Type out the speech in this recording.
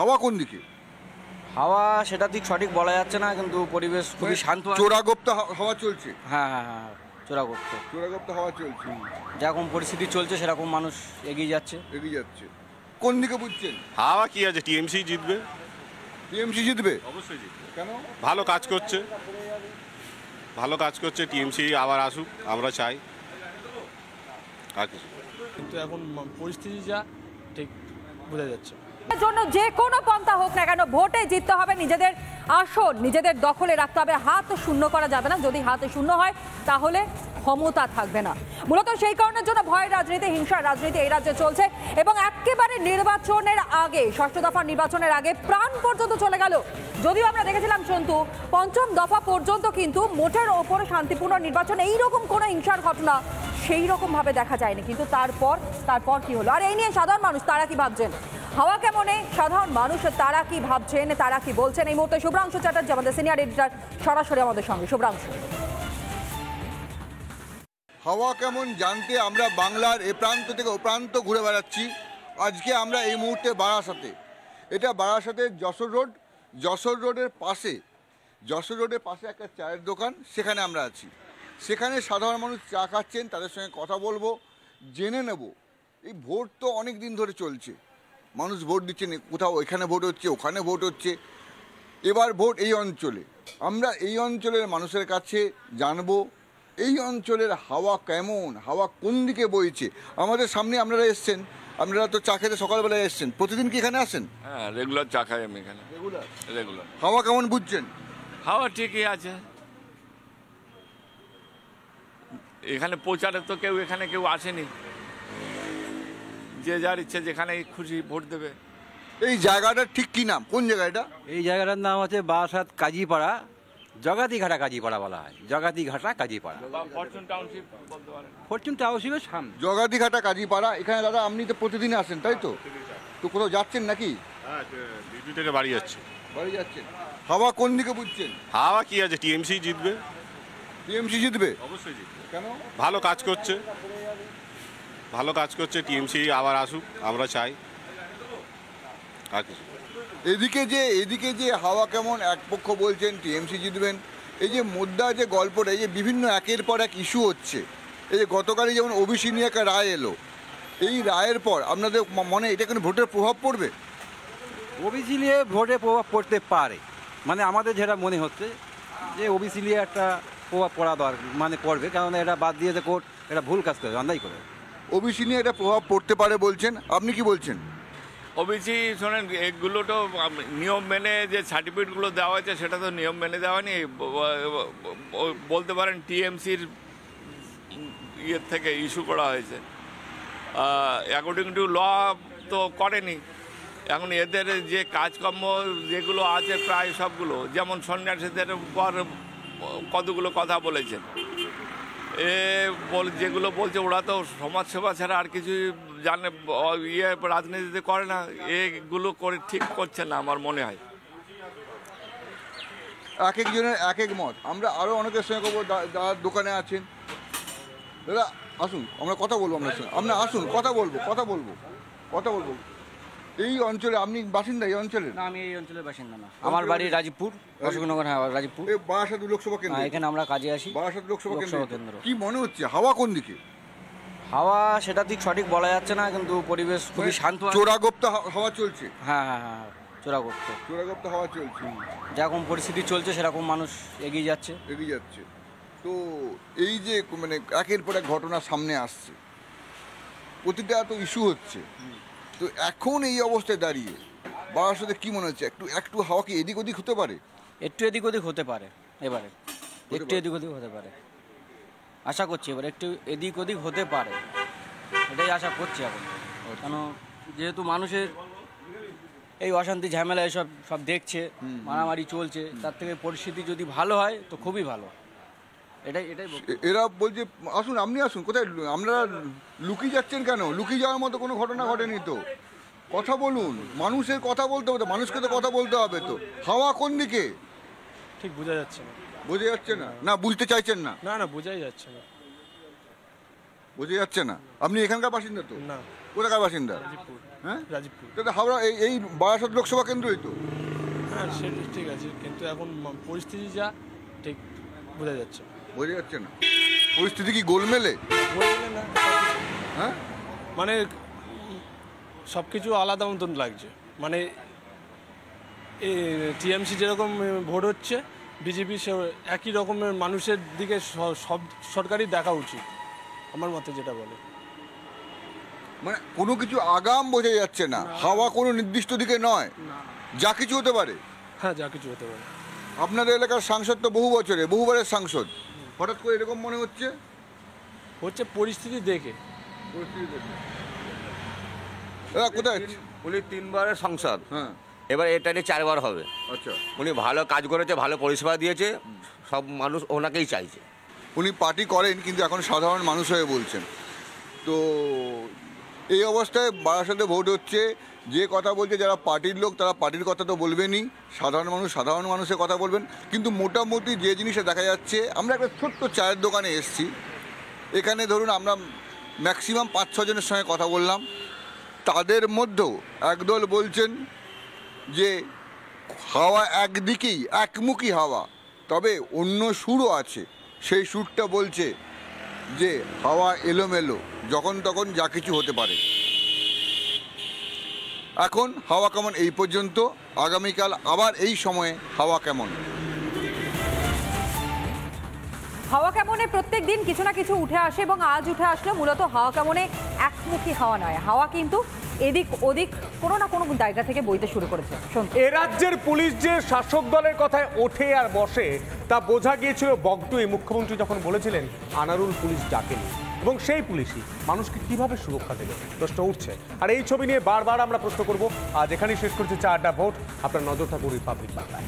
হাওয়া কোন দিকে? হাওয়া সেটা ঠিক সঠিক বলা যাচ্ছে না, কিন্তু পরিবেশ খুবই শান্ত। চোরাগোপ্তা হাওয়া চলছে। হ্যাঁ হ্যাঁ হ্যাঁ, চোরাগোপ্তা হাওয়া চলছে। যেরকম পরিস্থিতি চলছে সেরকম মানুষ এগিয়ে যাচ্ছে। কোন দিকে বুঝছেন? হাওয়া কি আছে, টিএমসি জিতবে। টিএমসি জিতবে? অবশ্যই জিতবে। কেন? ভালো কাজ করছে টিএমসি আবার আসুক, আমরা চাই। আর কিছু কিন্তু এখন পরিস্থিতি যা ঠিক বোঝা যাচ্ছে। জন্য যে কোনো পন্থা হোক না কেন ভোটে জিততে হবে, নিজেদের আসন নিজেদের দখলে রাখতে হবে। হাত শূন্য করা যাবে না, যদি হাতে শূন্য হয় তাহলে ক্ষমতা থাকবে না। মূলত সেই কারণের জন্য ভয় রাজনীতি, হিংসার রাজনীতি এই রাজ্যে চলছে এবং একেবারে নির্বাচনের আগে, ষষ্ঠ দফা নির্বাচনের আগে প্রাণ পর্যন্ত চলে গেল। যদিও আমরা দেখেছিলাম সন্তু, পঞ্চম দফা পর্যন্ত কিন্তু মোটের ওপর শান্তিপূর্ণ নির্বাচন, এইরকম কোনো হিংসার ঘটনা সেই রকম ভাবে দেখা যায়নি। কিন্তু তারপর কি হলো, আর এই নিয়ে সাধারণ মানুষ তারা কি ভাবছেন, হাওয়া কেমনে সাধারণ মানুষ তারা কি ভাবছেন, তারা কি বলছেন, এই মুহূর্তে শুভ্রাংশু চ্যাটার্জি আমাদের সিনিয়র এডিটর সরাসরি আমাদের সঙ্গে। শুভ্রাংশু, হাওয়া কেমন জানতে আমরা বাংলার এ প্রান্ত থেকে ও প্রান্ত ঘুরে বেড়াচ্ছি। আজকে আমরা এই মুহূর্তে বারাসাতে, এটা বারাসাতের যশোর রোডের পাশে একটা চায়ের দোকান, সেখানে আমরা আছি। সেখানে সাধারণ মানুষ চা খাচ্ছেন, তাদের সঙ্গে কথা বলবো, জেনে নেব। এই ভোট তো অনেক দিন ধরে চলছে, মানুষ ভোট দিচ্ছেন, কোথাও এখানে ভোট হচ্ছে, ওখানে ভোট হচ্ছে, এবার ভোট এই অঞ্চলে। আমরা এই অঞ্চলের মানুষের কাছে জানবো এই অঞ্চলের হাওয়া কেমন, হাওয়া কোন দিকে বইছে। আমাদের সামনে আপনারা এসছেন, আপনারা তো চা খেতে সকালবেলায় এসছেন, প্রতিদিন কি এখানে আসেন? হ্যাঁ, রেগুলার চা খাই আমি এখানে। রেগুলার। হাওয়া কেমন বুঝছেন? হাওয়া ঠিকই আছে। এখানে প্রচারে তো কেউ আসেনি, যে যার ইচ্ছে যেখানে খুশি ভোট দেবে। এই জায়গাটার ঠিক কি নাম, কোন জায়গাটা? এই জায়গাটার নাম হচ্ছে বারাসাত কাজীপাড়া, জগাতিঘাটা কাজীপাড়া বলা হয়, জগাতিঘাটা কাজীপাড়া, ফরচুন টাউনশিপ বলতে পারেন। ফরচুন টাউনশিপের সামনে জগাতিঘাটা কাজীপাড়া। এখানে দাদা আপনি তো প্রতিদিন আসেন, তাই তো? তো কোথাও যাচ্ছেন নাকি? হ্যাঁ, ডিউটি থেকে বাড়ি যাচ্ছি। বাড়ি যাচ্ছেন। হাওয়া কোন দিকে বুঝছেন? হাওয়া কি আছে, টিএমসি জিতবে। টিএমসি জিতবে? অবশ্যই জিতবে। কেন? ভালো কাজ করছে টিএমসি আবার আসুক, আমরা চাই। আর কিছু এদিকে যে হাওয়া কেমন, এক পক্ষ বলছেন টিএমসি জিতবেন, এই যে মোদ্দা যে গল্পটা, এই যে বিভিন্ন একের পর এক ইস্যু হচ্ছে, এই যে গতকালই যেমন ওবিসি নিয়ে একটা রায় এলো, এই রায়ের পর আপনাদের মনে এটা কোনো ভোটের প্রভাব পড়বে? ওবিসি নিয়ে ভোটে প্রভাব পড়তে পারে, মানে আমাদের যেটা মনে হচ্ছে যে ওবিসি নিয়ে একটা প্রভাব পড়া দরকার, মানে পড়বে, কারণ এটা বাদ দিয়ে যে কোর্ট এটা ভুল কাজ করে, অন্যায় করে। ওবিসি নিয়ে একটা প্রভাব পড়তে পারে বলছেন, আপনি কি বলছেন? ওবিসি শোনেন, এগুলো তো নিয়ম মেনে যে সার্টিফিকেটগুলো দেওয়া হয়েছে সেটা তো নিয়ম মেনে দেওয়া হয়নি। বলতে পারেন টিএমসির ইয়ের থেকে ইস্যু করা হয়েছে, অ্যাকর্ডিং টু ল তো করেনি। এখন এদের যে কাজকর্ম যেগুলো আছে প্রায় সবগুলো, যেমন সন্ন্যাসীদের উপর কতগুলো কথা বলেছেন, যেগুলো বলছে ওরা তো সমাজসেবা ছাড়া আর কিছু জানে, রাজনীতিতে করে না, এগুলো করে ঠিক করছে না আমার মনে হয়। এক একজনের এক এক মত। আমরা আরও অনেকের সঙ্গে দাদা দোকানে আছেন, দাদা আসুন আমরা কথা বলবো, আপনার সঙ্গে আপনার আসুন কথা বলবো। এই অঞ্চলে আপনি বাসিন্দা? এই অঞ্চলের না, আমি এই অঞ্চলের বাসিন্দা না, আমার বাড়ি রাজীবপুর, অশোকনগর। হ্যাঁ, রাজীবপুর। বারাসাত লোকসভা কেন্দ্র, এখানে আমরা কাজে আসি। বারাসাত লোকসভা কেন্দ্র। কি মনে হচ্ছে হাওয়া কোন দিকে? হাওয়া সেটা ঠিক সঠিক বলা যাচ্ছে না, কিন্তু পরিবেশ খুবই শান্ত। চোরাগোপ্তা হাওয়া চলছে। হ্যাঁ হ্যাঁ হ্যাঁ, চোরাগোপ্তা হাওয়া চলছে। যেরকম পরিস্থিতি চলছে সেরকম মানুষ এগিয়ে যাচ্ছে। তো এই যে মানে একের পর এক ঘটনা সামনে আসছে, প্রতিটা তো ইস্যু হচ্ছে, তো এখন এই অবস্থায় দাঁড়িয়ে বারাসাতে কি মনে হচ্ছে, একটু হাওয়া কি এদিক ওদিক হতে পারে? একটু এদিক ওদিক হতে পারে, এবারে একটু এদিক ওদিক হতে পারে, আশা করছি এবার একটু এদিক ওদিক হতে পারে, এটাই আশা করছি এখন। কেন, যেহেতু মানুষের এই অশান্তি ঝামেলা এসব সব দেখছে, মারামারি চলছে, তার থেকে পরিস্থিতি যদি ভালো হয় তো খুবই ভালো। এটাই এরা বলছে আসুন, আপনি আসুন। কোথায় আপনারা লুকিয়ে যাচ্ছেন কেন? লুকিয়ে যাওয়ার মতো কোনো ঘটনা ঘটেনি তো, কথা বলুন। মানুষের কথা বলতে হবে তো, মানুষকে তো কথা বলতে হবে তো। হাওয়া কোন দিকে ঠিক বোঝা যাচ্ছে না। বোঝা যাচ্ছে না? না বুঝতে চাইছেন না? না, বোঝাই যাচ্ছে না। বোঝা যাচ্ছে না? আপনি এখানকার বাসিন্দা তো? না। কোথাকার বাসিন্দা? রাজীবপুর। হ্যাঁ রাজীবপুর। এটা হাওড়া এই বারাসাত লোকসভা কেন্দ্রই তো। হ্যাঁ সেটা ঠিক আছে, কিন্তু এখন পরিস্থিতি যা ঠিক বোঝা যাচ্ছে না। বোঝা যাচ্ছে না পরিস্থিতি কি গোলমেলে? বললে না হ্যাঁ মানে সব কিছু আলাদা মতন লাগছে। মানে টিএমসি যেরকম ভোট হচ্ছে, বিজেপি সে একই রকমের মানুষের দিকে সব সরকারই দেখা উচিত, আমার মতে যেটা বলে। মানে কোনো কিছু আগাম বোঝা যাচ্ছে না, হাওয়া কোনো নির্দিষ্ট দিকে নয়, যা কিছু হতে পারে। হ্যাঁ যা কিছু হতে পারে। আপনাদের এলাকার সাংসদ তো বহুবারের সাংসদ, হঠাৎ করে এরকম মনে হচ্ছে? হচ্ছে পরিস্থিতি দেখে। দাদা কোথায়? উনি 3 বারের সংসদ, হ্যাঁ এবার এটা নিয়ে 4 বার হবে। আচ্ছা, উনি ভালো কাজ করেছে, ভালো পরিষেবা দিয়েছে, সব মানুষ ওনাকেই চাইছে। উনি পার্টি করেন কিন্তু এখন সাধারণ মানুষ হয়ে বলছেন। তো এই অবস্থায় বারাসাতে ভোট হচ্ছে, যে কথা বলছে যারা পার্টির লোক তারা পার্টির কথা তো বলবেনই, সাধারণ মানুষের কথা বলবেন। কিন্তু মোটামুটি যে জিনিসটা দেখা যাচ্ছে, আমরা একটা ছোট্ট চায়ের দোকানে এসেছি, এখানে ধরুন আমরা ম্যাক্সিমাম 5-6 জনের সঙ্গে কথা বললাম, তাদের মধ্যেও একদল বলছেন যে হাওয়া একদিকেই, একমুখী হাওয়া, তবে অন্য সুরও আছে। সেই সুরটা বলছে যে হাওয়া এলোমেলো, যখন তখন যা কিছু হতে পারে। এখন হাওয়া কেমন এই পর্যন্ত, আগামীকাল আবার এই সময়ে হাওয়া কেমন? হাওয়া কেমনে প্রত্যেক দিন কিছু না কিছু উঠে আসে, এবং আজ উঠে আসলো মূলত হাওয়া কেমনে একমুখী হাওয়া নয়, হাওয়া কিন্তু এদিক ওদিক কোনো না কোনো জায়গা থেকে বইতে শুরু করেছে। এ রাজ্যের পুলিশ যে শাসক দলের কথায় ওঠে আর বসে তা বোঝা গিয়েছিল বগটুই মুখ্যমন্ত্রী যখন বলেছিলেন আনারুল পুলিশ ডাকেনি, এবং সেই পুলিশই মানুষকে কিভাবে সুরক্ষা দেবে প্রশ্ন উঠছে। আর এই ছবি নিয়ে বারবার আমরা প্রশ্ন করব। আজ এখানেই শেষ করছি চা আড্ডা ভোট। আপনার নজর থাকুন রিপাবলিক বাংলায়।